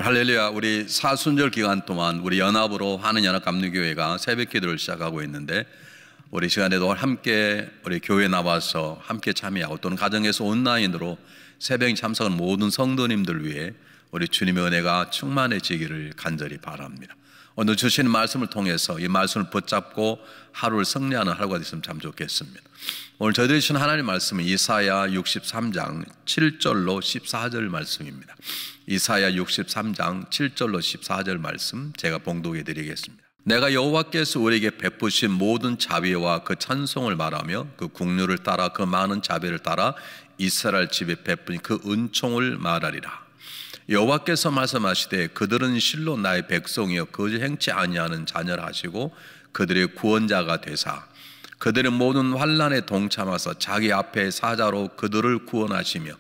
할렐루야. 우리 사순절 기간 동안 우리 연합으로 한은연합감리교회가 새벽 기도를 시작하고 있는데, 우리 시간에도 함께 우리 교회에 나와서 함께 참여하고 또는 가정에서 온라인으로 새벽 참석한 모든 성도님들 위해 우리 주님의 은혜가 충만해지기를 간절히 바랍니다. 오늘 주시는 말씀을 통해서 이 말씀을 붙잡고 하루를 승리하는 하루가 됐으면 참 좋겠습니다. 오늘 저희들이 주신 하나님의 말씀은 이사야 63장 7절로 14절 말씀입니다. 이사야 63장 7절로 14절 말씀 제가 봉독해 드리겠습니다. 내가 여호와께서 우리에게 베푸신 모든 자비와 그 찬송을 말하며 그 국류를 따라 그 많은 자비를 따라 이스라엘 집에 베푼 그 은총을 말하리라. 여호와께서 말씀하시되 그들은 실로 나의 백성이여 거짓 행치 아니하는 자녀라 하시고 그들의 구원자가 되사 그들의 모든 환난에 동참하사 자기 앞에 사자로 그들을 구원하시며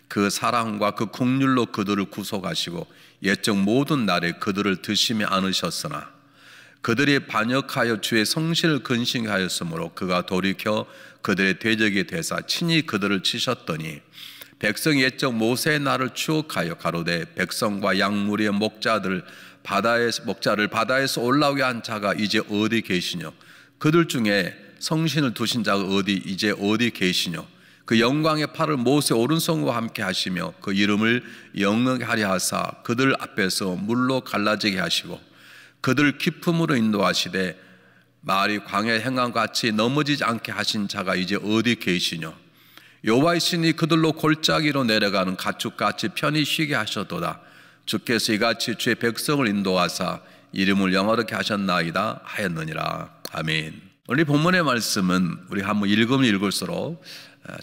그 사랑과 그 국률로 그들을 구속하시고 옛적 모든 날에 그들을 드시지 않으셨으나 그들이 반역하여 주의 성실을 근심하였으므로 그가 돌이켜 그들의 대적이 되사 친히 그들을 치셨더니 백성이 옛적 모세의 날을 추억하여 가로되 백성과 양무리의 목자를 바다에서 올라오게 한 자가 이제 어디 계시뇨? 그들 중에 성신을 두신 자가 이제 어디 계시뇨? 그 영광의 팔을 모세 오른손과 함께 하시며 그 이름을 영영하게 하려 하사 그들 앞에서 물로 갈라지게 하시고 그들 깊음으로 인도하시되 말이 광야의 행함같이 넘어지지 않게 하신 자가 이제 어디 계시뇨? 여호와의 신이 그들로 골짜기로 내려가는 가축같이 편히 쉬게 하셨도다. 주께서 이같이 주의 백성을 인도하사 이름을 영화롭게 하셨나이다 하였느니라. 아멘. 오늘 본문의 말씀은 우리 한번 읽으면 읽을수록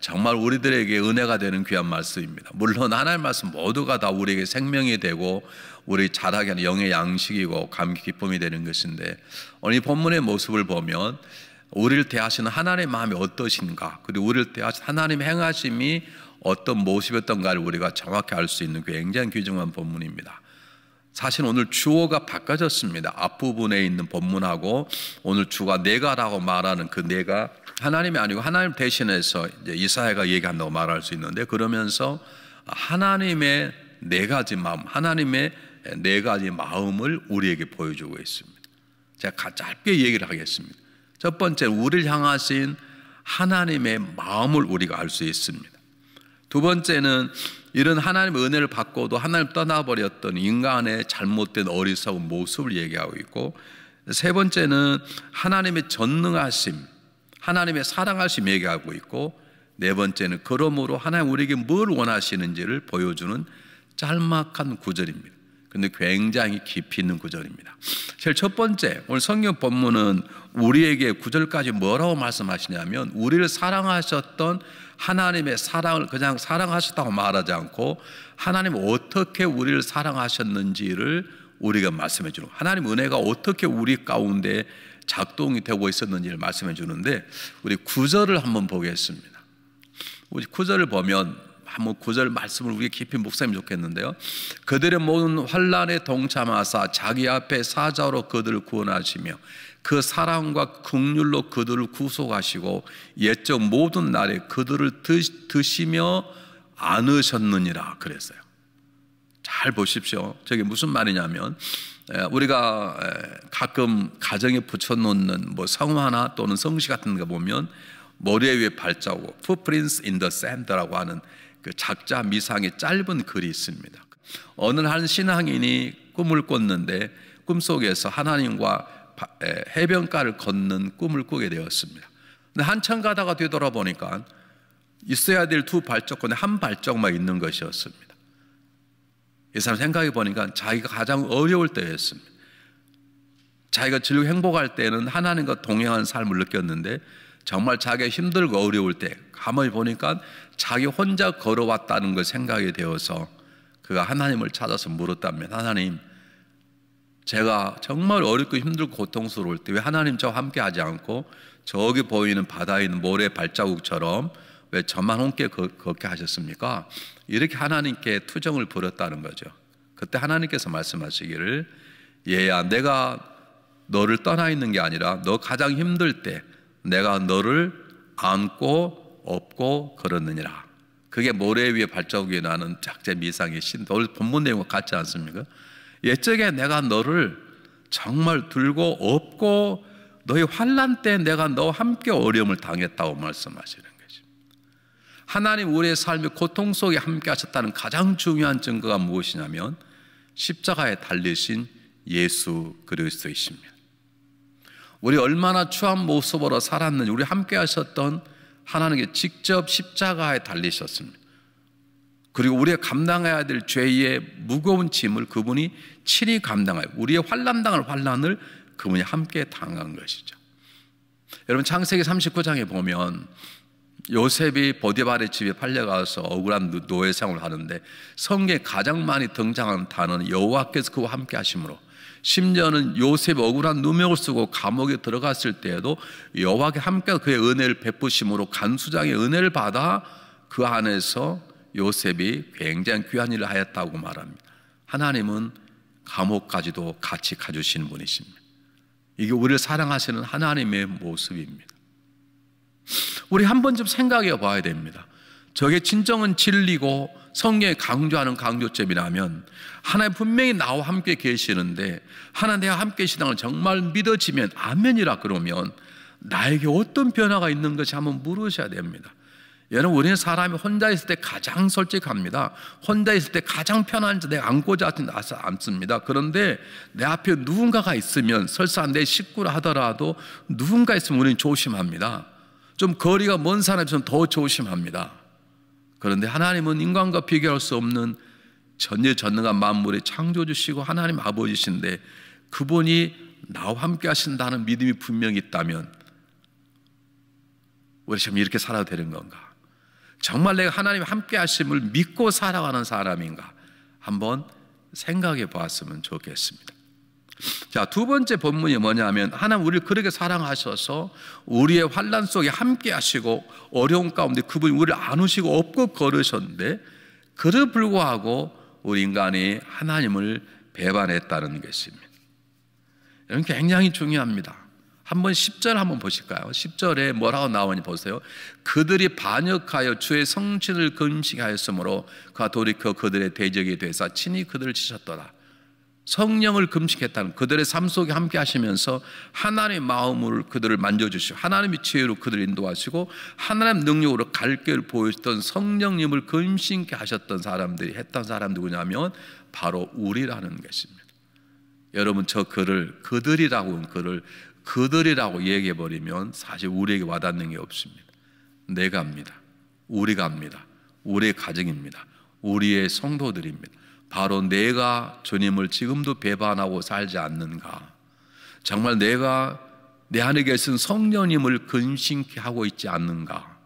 정말 우리들에게 은혜가 되는 귀한 말씀입니다. 물론 하나님의 말씀 모두가 다 우리에게 생명이 되고 우리 자라게 하는 영의 양식이고 감기 기쁨이 되는 것인데, 오늘 이 본문의 모습을 보면 우리를 대하시는 하나님의 마음이 어떠신가, 그리고 우리를 대하시는 하나님의 행하심이 어떤 모습이었던가를 우리가 정확히 알 수 있는 굉장히 귀중한 본문입니다. 사실 오늘 주어가 바꿔졌습니다. 앞부분에 있는 본문하고 오늘 주가 내가라고 말하는 그 내가 하나님이 아니고 하나님 대신해서 이제 이사야가 얘기한다고 말할 수 있는데, 그러면서 하나님의 네 가지 마음, 하나님의 네 가지 마음을 우리에게 보여주고 있습니다. 제가 짧게 얘기를 하겠습니다. 첫 번째, 우리를 향하신 하나님의 마음을 우리가 알 수 있습니다. 두 번째는 이런 하나님의 은혜를 받고도 하나님 떠나버렸던 인간의 잘못된 어리석은 모습을 얘기하고 있고, 세 번째는 하나님의 전능하심, 하나님의 사랑하심 얘기하고 있고, 네 번째는 그러므로 하나님 우리에게 뭘 원하시는지를 보여주는 짤막한 구절입니다. 근데 굉장히 깊이 있는 구절입니다. 제일 첫 번째, 오늘 성경 본문은 우리에게 구절까지 뭐라고 말씀하시냐면, 우리를 사랑하셨던 하나님의 사랑을 그냥 사랑하셨다고 말하지 않고 하나님 어떻게 우리를 사랑하셨는지를 우리가 말씀해 주는, 하나님 은혜가 어떻게 우리 가운데 작동이 되고 있었는지를 말씀해 주는데, 우리 구절을 한번 보겠습니다. 우리 구절을 보면 한번 구절 말씀을 우리 깊이 묵상하면 좋겠는데요. 그들의 모든 환난에 동참하사 자기 앞에 사자로 그들을 구원하시며 그 사랑과 긍휼로 그들을 구속하시고 옛적 모든 날에 그들을 드시며 안으셨느니라 그랬어요. 잘 보십시오. 저게 무슨 말이냐면, 우리가 가끔 가정에 붙여놓는 뭐 성화나 또는 성시 같은 거 보면 머리 위에 발자국, footprints in the sand라고 하는 그 작자 미상의 짧은 글이 있습니다. 어느 한 신앙인이 꿈을 꿨는데 꿈속에서 하나님과 해변가를 걷는 꿈을 꾸게 되었습니다. 근데 한참 가다가 되돌아보니까 있어야 될 두 발자국에 한 발자국만 있는 것이었습니다. 이 사람 생각해 보니까 자기가 가장 어려울 때였습니다. 자기가 즐겁고 행복할 때는 하나님과 동행하는 삶을 느꼈는데, 정말 자기가 힘들고 어려울 때 가만히 보니까 자기 혼자 걸어왔다는 걸 생각이 되어서 그가 하나님을 찾아서 물었다면, 하나님, 제가 정말 어렵고 힘들고 고통스러울 때 왜 하나님 저와 함께 하지 않고 저기 보이는 바다에 있는 모래 발자국처럼 왜 저만 함께 걷게 하셨습니까? 이렇게 하나님께 투정을 벌였다는 거죠. 그때 하나님께서 말씀하시기를, 얘야, 내가 너를 떠나 있는 게 아니라 너 가장 힘들 때 내가 너를 안고 업고 걸었느니라. 그게 모래 위에 발자국이 나는 작제 미상의 신. 오늘 본문 내용과 같지 않습니까? 옛적에 내가 너를 정말 들고 업고 너희 환난 때 내가 너와 함께 어려움을 당했다고 말씀하시는 거죠. 하나님 우리의 삶의 고통 속에 함께 하셨다는 가장 중요한 증거가 무엇이냐면 십자가에 달리신 예수 그리스도이십니다. 우리 얼마나 추한 모습으로 살았는지 우리 함께 하셨던 하나님께 직접 십자가에 달리셨습니다. 그리고 우리가 감당해야 될 죄의 무거운 짐을 그분이 친히 감당하여 우리의 환난당할 환난을 그분이 함께 당한 것이죠. 여러분 창세기 39장에 보면 요셉이 보디발의 집에 팔려가서 억울한 노예 생활을 하는데 성경에 가장 많이 등장하는 단어는 여호와께서 그와 함께 하심으로, 심지어는 요셉이 억울한 누명을 쓰고 감옥에 들어갔을 때에도 여호와께 함께 그의 은혜를 베푸심으로 간수장의 은혜를 받아 그 안에서 요셉이 굉장히 귀한 일을 하였다고 말합니다. 하나님은 감옥까지도 같이 가주시는 분이십니다. 이게 우리를 사랑하시는 하나님의 모습입니다. 우리 한 번쯤 생각해 봐야 됩니다. 저게 진정한 진리고 성경에 강조하는 강조점이라면 하나님 분명히 나와 함께 계시는데 하나님 내가 함께 계시다는 걸 정말 믿어지면 아멘이라 그러면 나에게 어떤 변화가 있는 것이 한번 물으셔야 됩니다. 여러분 우리는 사람이 혼자 있을 때 가장 솔직합니다. 혼자 있을 때 가장 편한 데 안고자 않습니다. 그런데 내 앞에 누군가가 있으면 설사 내 식구라 하더라도 누군가 있으면 우리는 조심합니다. 좀 거리가 먼 사람이 있으면 더 조심합니다. 그런데 하나님은 인간과 비교할 수 없는 전지전능한 만물의 창조주시고 하나님 아버지신데 그분이 나와 함께 하신다는 믿음이 분명히 있다면 우리 지금 이렇게 살아도 되는 건가? 정말 내가 하나님 함께 하심을 믿고 살아가는 사람인가? 한번 생각해 보았으면 좋겠습니다. 자, 두 번째 본문이 뭐냐면 하나님 우리를 그렇게 사랑하셔서 우리의 환난 속에 함께 하시고 어려운 가운데 그분이 우리를 안으시고 업고 걸으셨는데 그를 불구하고 우리 인간이 하나님을 배반했다는 것입니다. 여러분 굉장히 중요합니다. 한번 10절 한번 보실까요? 10절에 뭐라고 나오니 보세요. 그들이 반역하여 주의 성신을 금식하였으므로 그가 돌이켜 그들의 대적이 되사 친히 그들을 치셨더라. 성령을 금식했다는 그들의 삶 속에 함께 하시면서 하나님의 마음으로 그들을 만져주시고 하나님의 지혜로 그들을 인도하시고 하나님의 능력으로 갈 길을 보여주던 성령님을 금식케 하셨던 사람들이 했던 사람 누구냐면 바로 우리라는 것입니다. 여러분 저 글을 그들이라고 얘기해버리면 사실 우리에게 와닿는 게 없습니다. 내가 합니다. 우리가 합니다. 우리의 가정입니다. 우리의 성도들입니다. 바로 내가 주님을 지금도 배반하고 살지 않는가? 정말 내가 내 안에 계신 성령님을 근심케 하고 있지 않는가?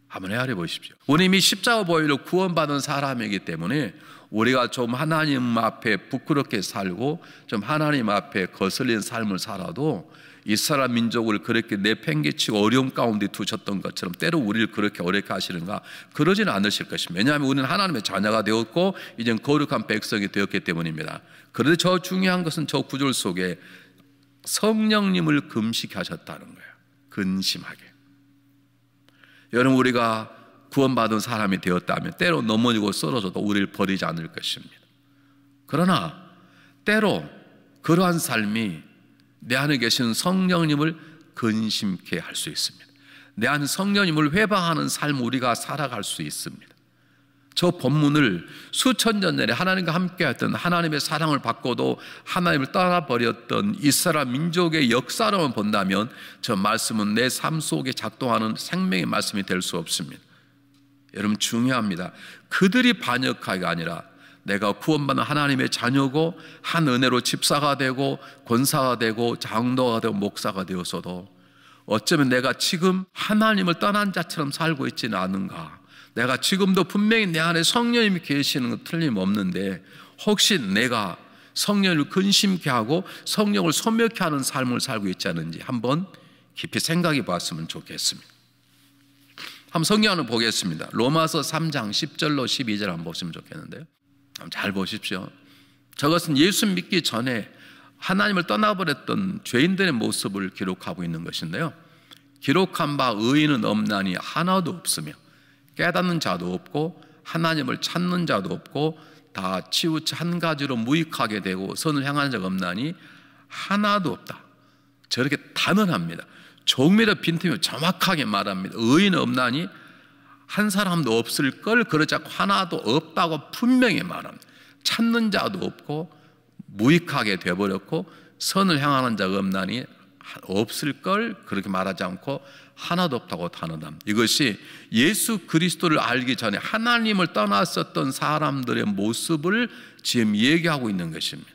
한번 헤아려 보십시오. 우리 이미 십자가 보혈로 구원받은 사람이기 때문에 우리가 좀 하나님 앞에 부끄럽게 살고 좀 하나님 앞에 거슬린 삶을 살아도 이스라엘 민족을 그렇게 내팽개치고 어려움 가운데 두셨던 것처럼 때로 우리를 그렇게 어렵게 하시는가? 그러지는 않으실 것입니다. 왜냐하면 우리는 하나님의 자녀가 되었고 이젠 거룩한 백성이 되었기 때문입니다. 그런데 저 중요한 것은 저 구절 속에 성령님을 금식하셨다는 거예요. 근심하게. 여러분 우리가 구원받은 사람이 되었다면 때로 넘어지고 쓰러져도 우리를 버리지 않을 것입니다. 그러나 때로 그러한 삶이 내 안에 계신 성령님을 근심케 할 수 있습니다. 내 안에 성령님을 회방하는 삶을 우리가 살아갈 수 있습니다. 저 본문을 수천 년 전에 하나님과 함께했던 하나님의 사랑을 받고도 하나님을 떠나버렸던 이스라엘 민족의 역사로만 본다면 저 말씀은 내 삶 속에 작동하는 생명의 말씀이 될 수 없습니다. 여러분 중요합니다. 그들이 반역하기가 아니라 내가 구원받는 하나님의 자녀고 한 은혜로 집사가 되고 권사가 되고 장로가 되고 목사가 되어서도 어쩌면 내가 지금 하나님을 떠난 자처럼 살고 있지는 않은가? 내가 지금도 분명히 내 안에 성령님이 계시는 건 틀림없는데 혹시 내가 성령을 근심케 하고 성령을 소멸케 하는 삶을 살고 있지 않은지 한번 깊이 생각해 봤으면 좋겠습니다. 한번 성경 한번 보겠습니다. 로마서 3장 10절로 12절 한번 보시면 좋겠는데요. 잘 보십시오. 저것은 예수 믿기 전에 하나님을 떠나버렸던 죄인들의 모습을 기록하고 있는 것인데요. 기록한 바 의인은 없나니 하나도 없으며 깨닫는 자도 없고 하나님을 찾는 자도 없고 다 치우쳐 한 가지로 무익하게 되고 선을 향하는 자가 없나니 하나도 없다. 저렇게 단언합니다. 종밀의 빈틈이 정확하게 말합니다. 의인 없나니 한 사람도 없을 걸, 그러지 않고 하나도 없다고 분명히 말합니다. 찾는 자도 없고 무익하게 되어버렸고 선을 향하는 자가 없나니 없을 걸, 그렇게 말하지 않고 하나도 없다고 단언합니다. 이것이 예수 그리스도를 알기 전에 하나님을 떠났었던 사람들의 모습을 지금 얘기하고 있는 것입니다.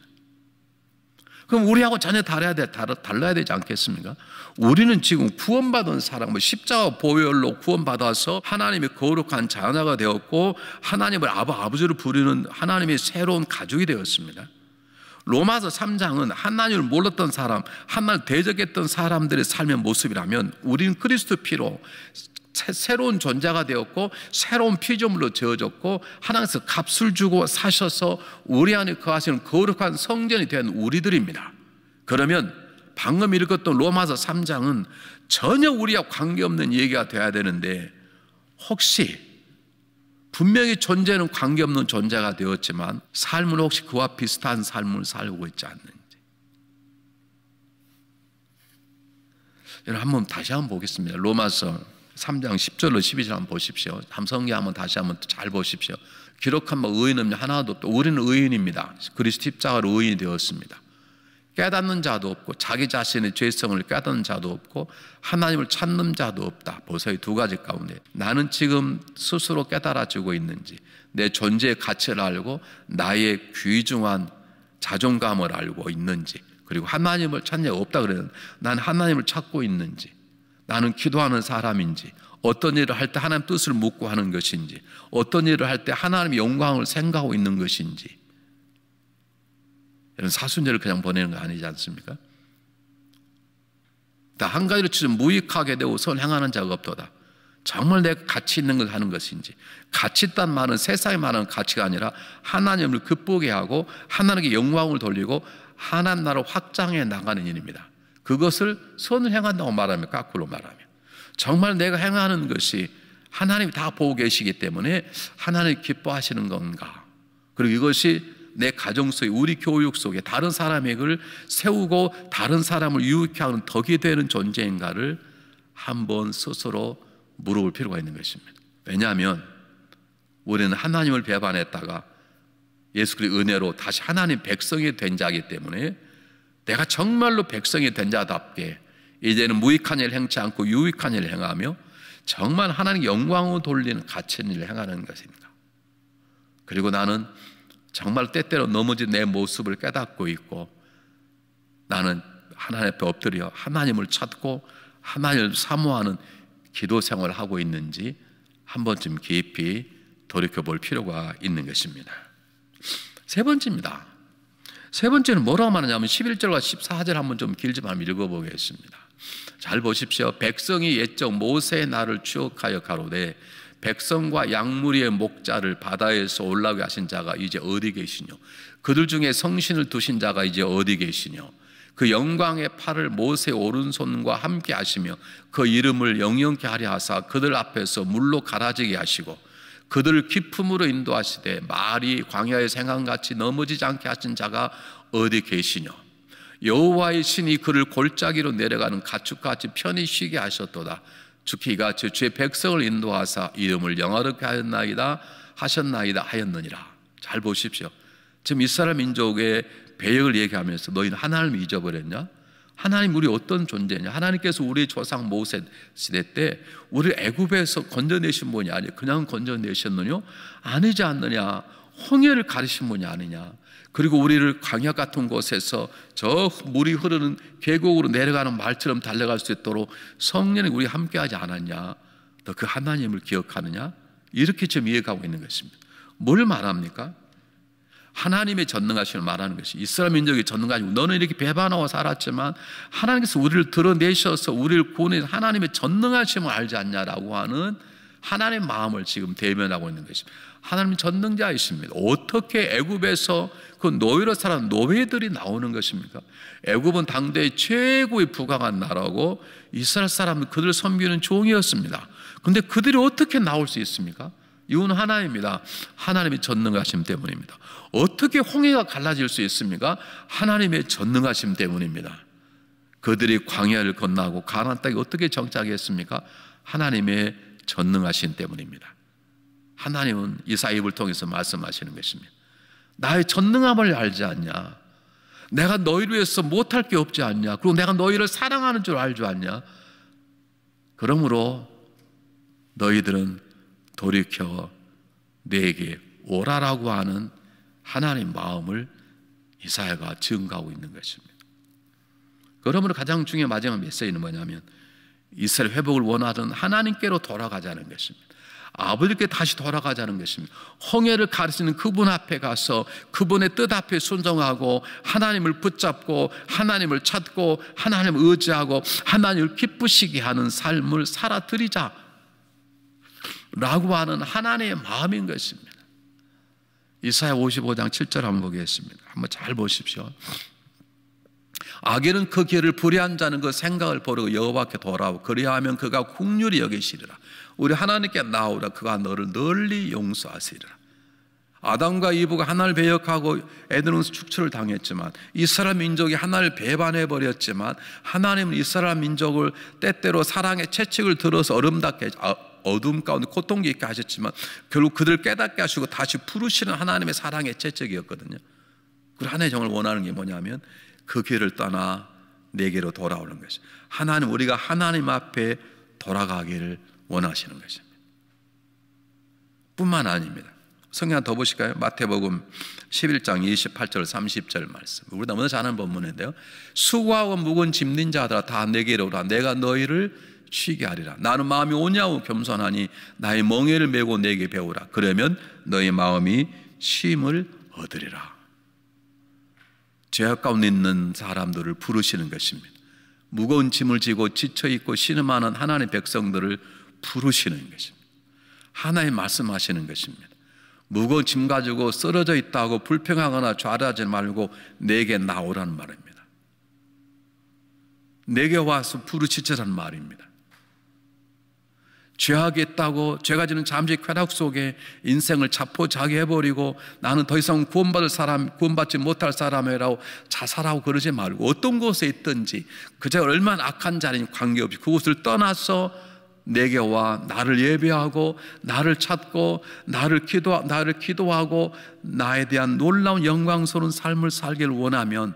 그럼 우리하고 전혀 달라야 되지 않겠습니까? 우리는 지금 구원받은 사람, 십자가 보혈로 구원받아서 하나님의 거룩한 자녀가 되었고 하나님을 아버지로 부르는 하나님의 새로운 가족이 되었습니다. 로마서 3장은 하나님을 몰랐던 사람, 하나님을 대적했던 사람들의 삶의 모습이라면 우리는 그리스도 피로 새로운 존재가 되었고 새로운 피조물로 지어졌고 하나님께서 값을 주고 사셔서 우리 안에 거하시는 거룩한 성전이 된 우리들입니다. 그러면 방금 읽었던 로마서 3장은 전혀 우리와 관계없는 얘기가 돼야 되는데 혹시 분명히 존재는 관계없는 존재가 되었지만 삶은 혹시 그와 비슷한 삶을 살고 있지 않는지. 여러분 한번 다시 한번 보겠습니다. 로마서 3장 10절로 12절 한번 보십시오. 성경 한번 다시 한번 잘 보십시오. 기록한 의인은 하나도 없다. 우리는 의인입니다. 그리스도 십자가로 의인이 되었습니다. 깨닫는 자도 없고 자기 자신의 죄성을 깨닫는 자도 없고 하나님을 찾는 자도 없다. 보세요. 두 가지 가운데 나는 지금 스스로 깨달아지고 있는지, 내 존재의 가치를 알고 나의 귀중한 자존감을 알고 있는지, 그리고 하나님을 찾는 자가 없다 그랬는데 난 하나님을 찾고 있는지, 나는 기도하는 사람인지, 어떤 일을 할 때 하나님 뜻을 묻고 하는 것인지, 어떤 일을 할 때 하나님의 영광을 생각하고 있는 것인지. 이런 사순절을 그냥 보내는 거 아니지 않습니까? 한 가지로 치면 무익하게 되고 선 행하는 자가 없도다. 정말 내가 가치 있는 걸 하는 것인지, 가치 있다는 말은 세상에 말하는 가치가 아니라 하나님을 기쁘게 하고 하나님께 영광을 돌리고 하나님 나라를 확장해 나가는 일입니다. 그것을 선을 행한다고 말하면, 거꾸로 말하면 정말 내가 행하는 것이 하나님이 다 보고 계시기 때문에 하나님이 기뻐하시는 건가, 그리고 이것이 내 가정 속에, 우리 교육 속에 다른 사람의 걸 세우고 다른 사람을 유익케 하는 덕이 되는 존재인가를 한번 스스로 물어볼 필요가 있는 것입니다. 왜냐하면 우리는 하나님을 배반했다가 예수 그리스도의 은혜로 다시 하나님 백성이 된 자이기 때문에 내가 정말로 백성이 된 자답게 이제는 무익한 일을 행치 않고 유익한 일을 행하며 정말 하나님 영광을 돌리는 가치 있는 일을 행하는 것입니다. 그리고 나는 정말 때때로 넘어진 내 모습을 깨닫고 있고 나는 하나님 앞에 엎드려 하나님을 찾고 하나님을 사모하는 기도 생활을 하고 있는지 한 번쯤 깊이 돌이켜볼 필요가 있는 것입니다. 세 번째입니다. 세 번째는 뭐라고 말하냐면 11절과 14절 한번 좀 길지만 읽어보겠습니다. 잘 보십시오. 백성이 옛적 모세의 날을 추억하여 가로되 백성과 양무리의 목자를 바다에서 올라오게 하신 자가 이제 어디 계시뇨? 그들 중에 성신을 두신 자가 이제 어디 계시뇨? 그 영광의 팔을 모세의 오른손과 함께 하시며 그 이름을 영영케 하려 하사 그들 앞에서 물로 갈아지게 하시고 그들을 기품으로 인도하시되 말이 광야의 생강같이 넘어지지 않게 하신 자가 어디 계시뇨? 여호와의 신이 그를 골짜기로 내려가는 가축같이 편히 쉬게 하셨도다. 주께 이같이 주의 백성을 인도하사 이름을 영화롭게 하셨나이다 하였느니라. 잘 보십시오. 지금 이스라엘 민족의 배역을 얘기하면서 너희는 하나님을 잊어버렸냐? 하나님 우리 어떤 존재냐? 하나님께서 우리 조상 모세 시대 때 우리 애굽에서 건져내신 분이 아니에요. 그냥 건져내셨느냐? 아니지 않느냐? 홍해를 가르신 분이 아니냐? 그리고 우리를 광야 같은 곳에서 저 물이 흐르는 계곡으로 내려가는 말처럼 달려갈 수 있도록 성령이 우리 함께하지 않았냐? 너 그 하나님을 기억하느냐? 이렇게 지금 이해하고 있는 것입니다. 뭘 말합니까? 하나님의 전능하심을 말하는 것이, 이스라엘 민족의 전능하심, 너는 이렇게 배반하고 살았지만 하나님께서 우리를 드러내셔서 우리를 구원해서 하나님의 전능하심을 알지 않냐라고 하는 하나님의 마음을 지금 대면하고 있는 것입니다. 하나님은 전능자이십니다. 어떻게 애굽에서 그 노예로 살아온 노예들이 나오는 것입니까? 애굽은 당대의 최고의 부강한 나라고 이스라엘 사람은 그들을 섬기는 종이었습니다. 그런데 그들이 어떻게 나올 수 있습니까? 이유는 하나입니다. 하나님의 전능하심 때문입니다. 어떻게 홍해가 갈라질 수 있습니까? 하나님의 전능하심 때문입니다. 그들이 광야를 건너고 가나안 땅에 어떻게 정착했습니까? 하나님의 전능하심 때문입니다. 하나님은 이사야를 통해서 말씀하시는 것입니다. 나의 전능함을 알지 않냐? 내가 너희를 위해서 못할 게 없지 않냐? 그리고 내가 너희를 사랑하는 줄 알지 않냐? 그러므로 너희들은 돌이켜 내게 오라라고 하는 하나님의 마음을 이사야가 증거하고 있는 것입니다. 그러므로 가장 중요한 마지막 메시지는 뭐냐면 이스라엘 회복을 원하던 하나님께로 돌아가자는 것입니다. 아버지께 다시 돌아가자는 것입니다. 홍해를 가르치는 그분 앞에 가서 그분의 뜻 앞에 순종하고 하나님을 붙잡고 하나님을 찾고 하나님을 의지하고 하나님을 기쁘시게 하는 삶을 살아드리자 라고 하는 하나님의 마음인 것입니다. 이사야 55장 7절 한번 보겠습니다. 한번 잘 보십시오. 악인은 그 길을 불의한 자는 그 생각을 버리고 여호와께 돌아오고 그리하면 그가 긍휼히 여기시리라. 우리 하나님께 나오라. 그가 너를 널리 용서하시리라. 아담과 이브가 하나님을 배역하고 에덴에서 축출을 당했지만 이스라엘 민족이 하나님을 배반해버렸지만 하나님은 이스라엘 민족을 때때로 사랑의 채찍을 들어서 어둠 가운데 고통 있게 하셨지만 결국 그들을 깨닫게 하시고 다시 부르시는 하나님의 사랑의 채찍이었거든요. 그리고 하나님의 정을 원하는 게 뭐냐면 그 길을 떠나 내게로 돌아오는 것이죠. 하나님, 우리가 하나님 앞에 돌아가기를 원하시는 것입니다. 뿐만 아닙니다. 성경 하나 더 보실까요? 마태복음 11장 28절 30절 말씀. 우리 너무나 잘 아는 본문인데요. 수고하고 무거운 짐진 자들아 다 내게로 오라. 내가 너희를 쉬게 하리라. 나는 마음이 온유하고 겸손하니 나의 멍에를 메고 내게 배우라. 그러면 너희 마음이 쉼을 얻으리라. 죄악 가운데 있는 사람들을 부르시는 것입니다. 무거운 짐을 지고 지쳐있고 신음하는 하나님의 백성들을 부르시는 것입니다. 하나님 말씀하시는 것입니다. 무거운 짐 가지고 쓰러져 있다고 불평하거나 좌절하지 말고 내게 나오라는 말입니다. 내게 와서 부르짖으라는 말입니다. 죄악이 있다고 죄가 지는 잠시 쾌락 속에 인생을 자포자기해버리고 나는 더 이상 구원받을 사람, 구원받지 못할 사람이라고 자살하고 그러지 말고 어떤 곳에 있든지 그저 얼마나 악한 자리니 관계없이 그곳을 떠나서 내게 와 나를 예배하고 나를 찾고 나를 기도하고 나에 대한 놀라운 영광스러운 삶을 살기를 원하면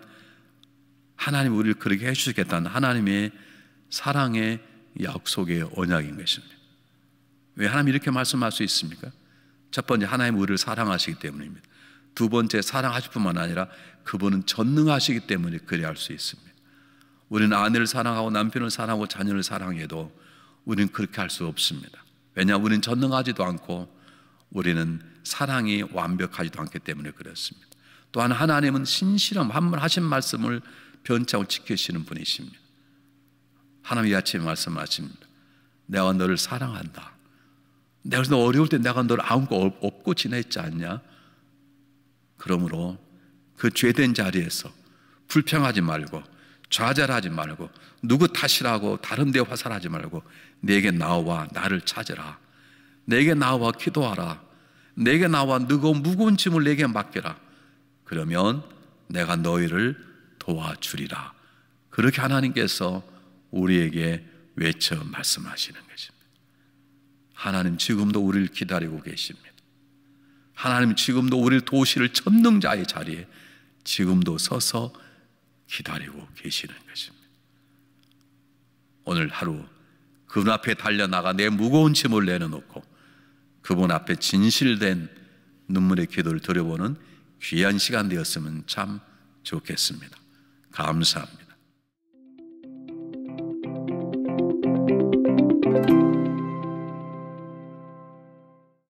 하나님 우리를 그렇게 해주시겠다는 하나님의 사랑의 약속의 언약인 것입니다. 왜 하나님이 이렇게 말씀할 수 있습니까? 첫 번째, 하나님 우리를 사랑하시기 때문입니다. 두 번째, 사랑하실 뿐만 아니라 그분은 전능하시기 때문에 그리 할 수 있습니다. 우리는 아내를 사랑하고 남편을 사랑하고 자녀를 사랑해도 우리는 그렇게 할 수 없습니다. 왜냐하면 우리는 전능하지도 않고 우리는 사랑이 완벽하지도 않기 때문에 그렇습니다. 또한 하나님은 신실함, 한 번 하신 말씀을 변치 않고 지키시는 분이십니다. 하나님이 아침에 말씀하십니다. 내가 너를 사랑한다. 내가 너 어려울 때 내가 너를 안고 업고 지냈지 않냐? 그러므로 그 죄된 자리에서 불평하지 말고 좌절하지 말고 누구 탓이라고 다른 데 화살하지 말고 내게 나와 나를 찾으라. 내게 나와 기도하라. 내게 나와 무거운 짐을 내게 맡겨라. 그러면 내가 너희를 도와주리라. 그렇게 하나님께서 우리에게 외쳐 말씀하시는 것입니다. 하나님 지금도 우리를 기다리고 계십니다. 하나님 지금도 우리를 도우실 전능자의 자리에 지금도 서서 기다리고 계시는 것입니다. 오늘 하루 그분 앞에 달려나가 내 무거운 짐을 내려놓고 그분 앞에 진실된 눈물의 기도를 드려보는 귀한 시간 되었으면 참 좋겠습니다. 감사합니다.